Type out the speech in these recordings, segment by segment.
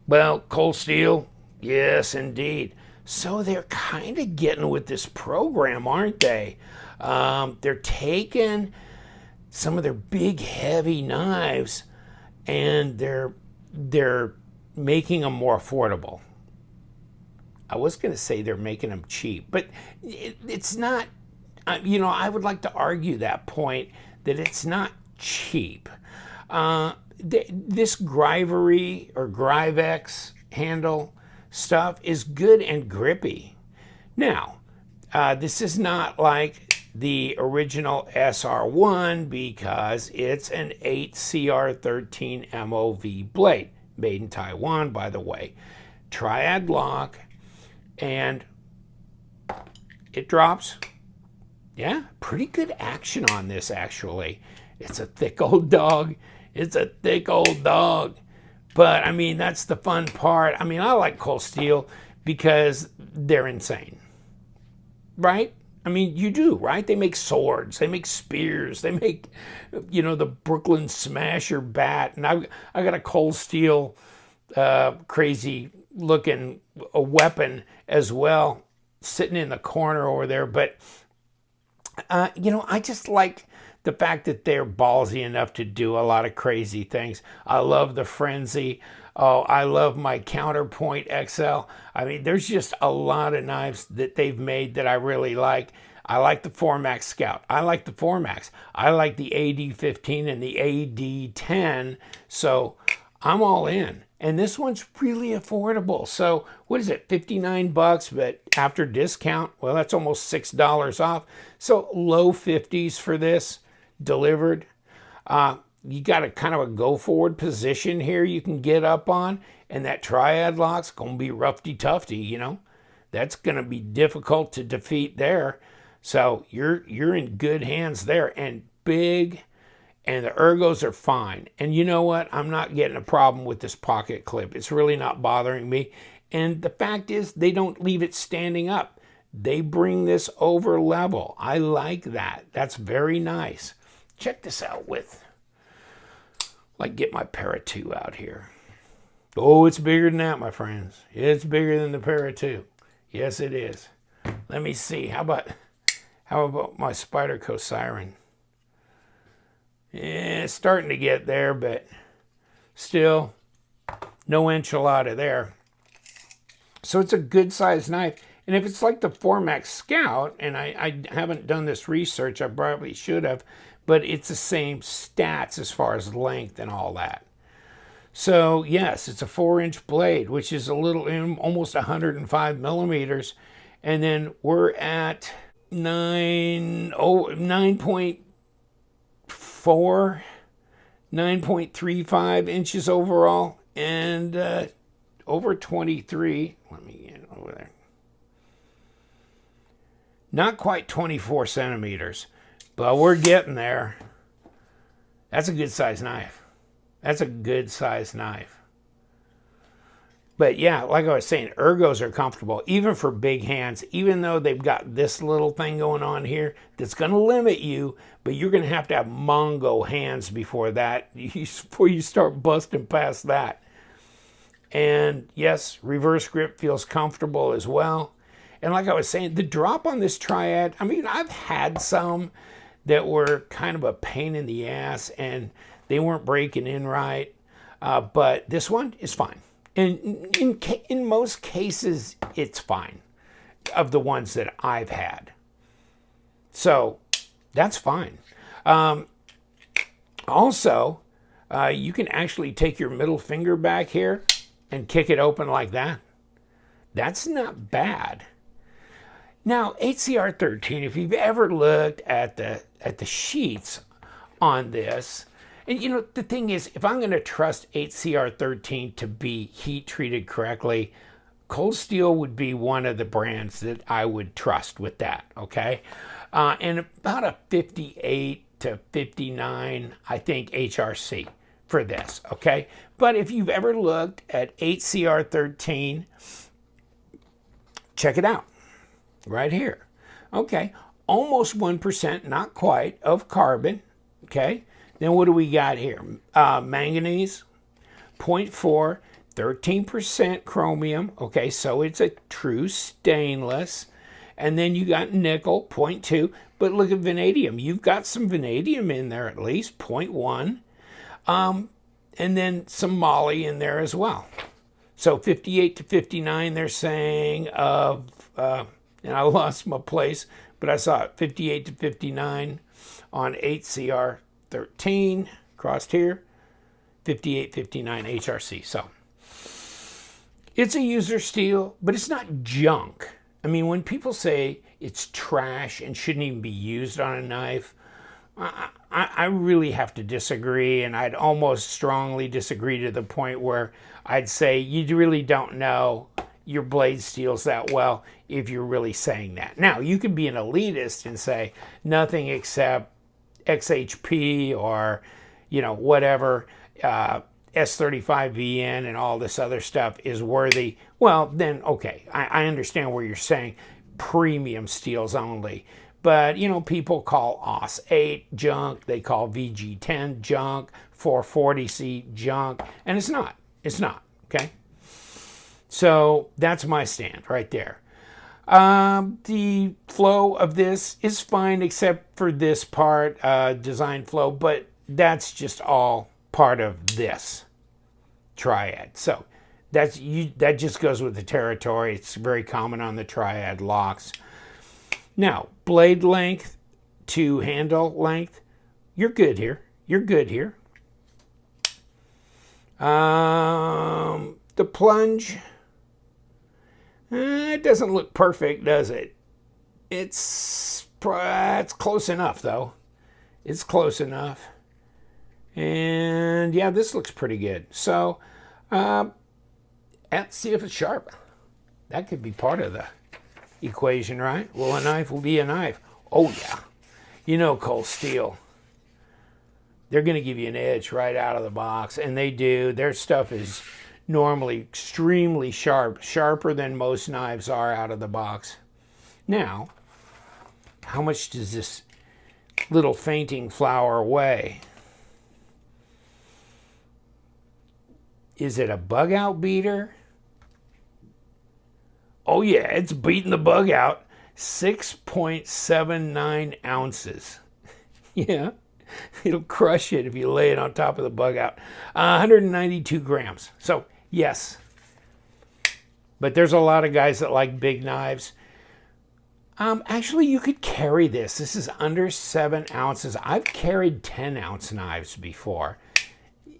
Well, cold steel, yes, indeed. So they're kind of getting with this program, aren't they? They're taking some of their big, heavy knives and they're making them more affordable. I was going to say they're making them cheap, but it's not. I would like to argue that point that it's not cheap. This grivery or griv-x handle stuff is good and grippy. Now, this is not like the original SR1 because it's an 8CR13 MOV blade, made in Taiwan, by the way. Triad lock, and it drops. Yeah, pretty good action on this, actually. It's a thick old dog. It's a thick old dog. But, I mean, that's the fun part. I mean, I like cold steel because they're insane. Right? I mean, you do, right? They make swords. They make spears. They make, the Brooklyn Smasher bat. And I got a cold steel crazy looking a weapon as well sitting in the corner over there. But I just like the fact that they're ballsy enough to do a lot of crazy things. I love the Frenzy. Oh, I love my Counterpoint XL. I mean, there's just a lot of knives that they've made that I really like. I like the 4MAX Scout. I like the 4MAX. I like the AD15 and the AD10. So I'm all in. And this one's really affordable. So what is it, $59? But after discount, well, that's almost $6 off. So low 50s for this delivered. You got a kind of a go forward position here you can get up on. And that triad lock's going to be roughy-tufty, That's going to be difficult to defeat there. So you're in good hands there. And big. And the ergos are fine. And you know what? I'm not getting a problem with this pocket clip. It's really not bothering me. And the fact is, they don't leave it standing up. They bring this over level. I like that. That's very nice. Check this out with, get my Para 2 out here. Oh, it's bigger than that, my friends. It's bigger than the Para 2. Yes, it is. Let me see. How about my Spyderco Siren? Yeah, it's starting to get there, but still no enchilada there. So it's a good sized knife. And if it's like the 4MAX Scout, and I haven't done this research, I probably should have, but it's the same stats as far as length and all that. So yes, it's a 4-inch blade, which is a little, almost 105 millimeters. And then we're at 9.35 inches overall, and over 23. Let me get over there. Not quite 24 centimeters, but we're getting there. That's a good size knife. That's a good size knife. But yeah, like I was saying, ergos are comfortable, even for big hands, even though they've got this little thing going on here that's going to limit you, but you're going to have Mongo hands before that, before you start busting past that. And yes, reverse grip feels comfortable as well. And like I was saying, the drop on this Triad, I mean, I've had some that were kind of a pain in the ass and they weren't breaking in right, but this one is fine. And in most cases, it's fine, of the ones that I've had. So that's fine. Also, you can actually take your middle finger back here and kick it open like that. That's not bad. Now, 8CR13, if you've ever looked at the sheets on this, and the thing is, if I'm going to trust 8CR13 to be heat treated correctly, Cold Steel would be one of the brands that I would trust with that, okay? And about a 58 to 59, I think, HRC for this, okay? But if you've ever looked at 8CR13, check it out, right here. Okay, almost 1%, not quite, of carbon, okay? Then what do we got here? Manganese, 0.4. 13% chromium. Okay, so it's a true stainless. And then you got nickel, 0.2. But look at vanadium. You've got some vanadium in there at least, 0.1. And then some moly in there as well. So 58 to 59, they're saying of, and I lost my place, but I saw it, 58 to 59 on 8CR13, crossed here, 58, 59 HRC. So it's a user steel, but it's not junk. I mean, when people say it's trash and shouldn't even be used on a knife, I really have to disagree, and I'd almost strongly disagree to the point where I'd say you really don't know your blade steels that well if you're really saying that. Now, you could be an elitist and say nothing except XHP or, you know, whatever, S35VN and all this other stuff is worthy. Well, then, okay, I understand where you're saying premium steels only. But, you know, people call AUS-8 junk. They call VG10 junk, 440C junk. And it's not. It's not, okay? So that's my stand right there. The flow of this is fine except for this part, design flow. But that's just all part of this triad. So that just goes with the territory. It's very common on the triad locks. Now, blade length to handle length, you're good here. You're good here. The plunge, it doesn't look perfect, does it? It's close enough, though. It's close enough. And yeah, this looks pretty good. So, let's see if it's sharp. That could be part of the equation, right? Well, a knife will be a knife. Oh, yeah. You know, Cold Steel, they're going to give you an edge right out of the box, and they do. Their stuff is normally extremely sharp, sharper than most knives are out of the box. Now, how much does this little fainting flower weigh? Is it a bug out beater? Oh yeah, it's beating the bug out. 6.79 ounces. Yeah, it'll crush it if you lay it on top of the bug out. 192 grams. So yes, but there's a lot of guys that like big knives. Actually, you could carry this. This is under 7 ounces. I've carried 10-ounce knives before.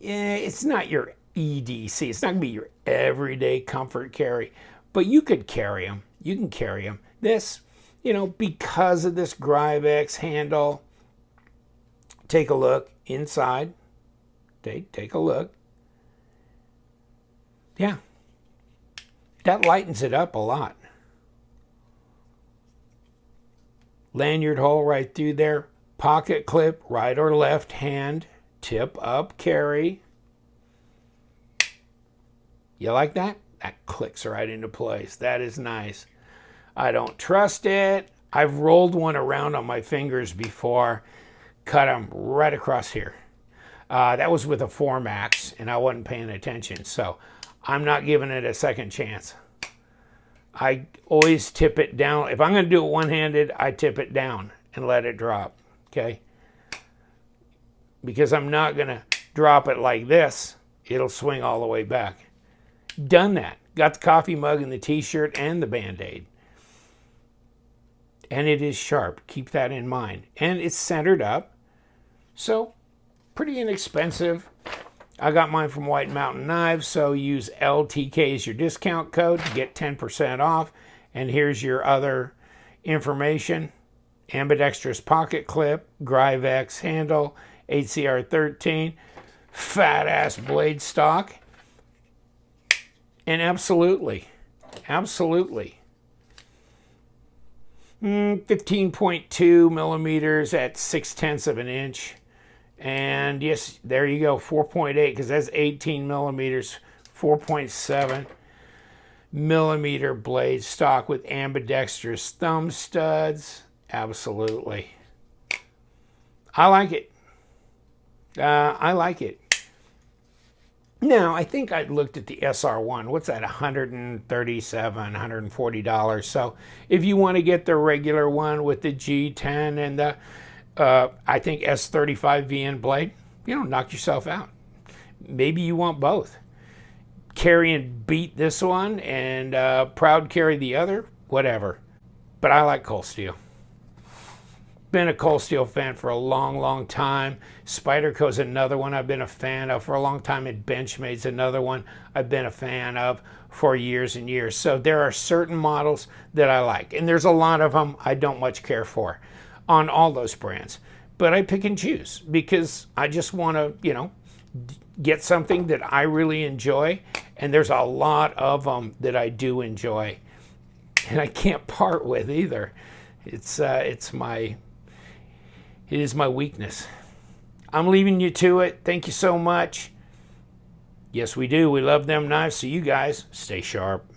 It's not your EDC. It's not going to be your everyday comfort carry. But you could carry them. You can carry them. This, you know, because of this griv-x handle, take a look inside. Take a look. Yeah. That lightens it up a lot. Lanyard hole right through there. Pocket clip, right or left hand. Tip up carry. You like that? That clicks right into place. That is nice. I don't trust it. I've rolled one around on my fingers before. Cut them right across here. That was with a 4-max, and I wasn't paying attention. So I'm not giving it a second chance. I always tip it down. If I'm going to do it one-handed, I tip it down and let it drop. Okay? Because I'm not going to drop it like this. It'll swing all the way back. Done that. Got the coffee mug and the t-shirt and the Band-Aid. And it is sharp. Keep that in mind. And it's centered up. So, pretty inexpensive. I got mine from White Mountain Knives, so use LTK as your discount code to get 10% off. And here's your other information. Ambidextrous pocket clip, griv-x handle, 8CR13, fat-ass blade stock. And absolutely, 15.2 millimeters at 6/10 of an inch. And yes, there you go, 4.8, because that's 18 millimeters, 4.7 millimeter blade stock with ambidextrous thumb studs. Absolutely. I like it. Now, I think I looked at the SR1. What's that? $137, $140. So if you want to get the regular one with the G10 and the, I think S35 VN blade, knock yourself out. Maybe you want both. Carry and beat this one and proud carry the other, whatever. But I like Cold Steel. Been a Cold Steel fan for a long, long time. Spyderco's another one I've been a fan of for a long time, and Benchmade's another one I've been a fan of for years and years. So there are certain models that I like, and there's a lot of them I don't much care for on all those brands. But I pick and choose because I just want to, get something that I really enjoy, and there's a lot of them that I do enjoy, and I can't part with either. It is my weakness. I'm leaving you to it. Thank you so much. Yes, we do. We love them knives. So you guys stay sharp.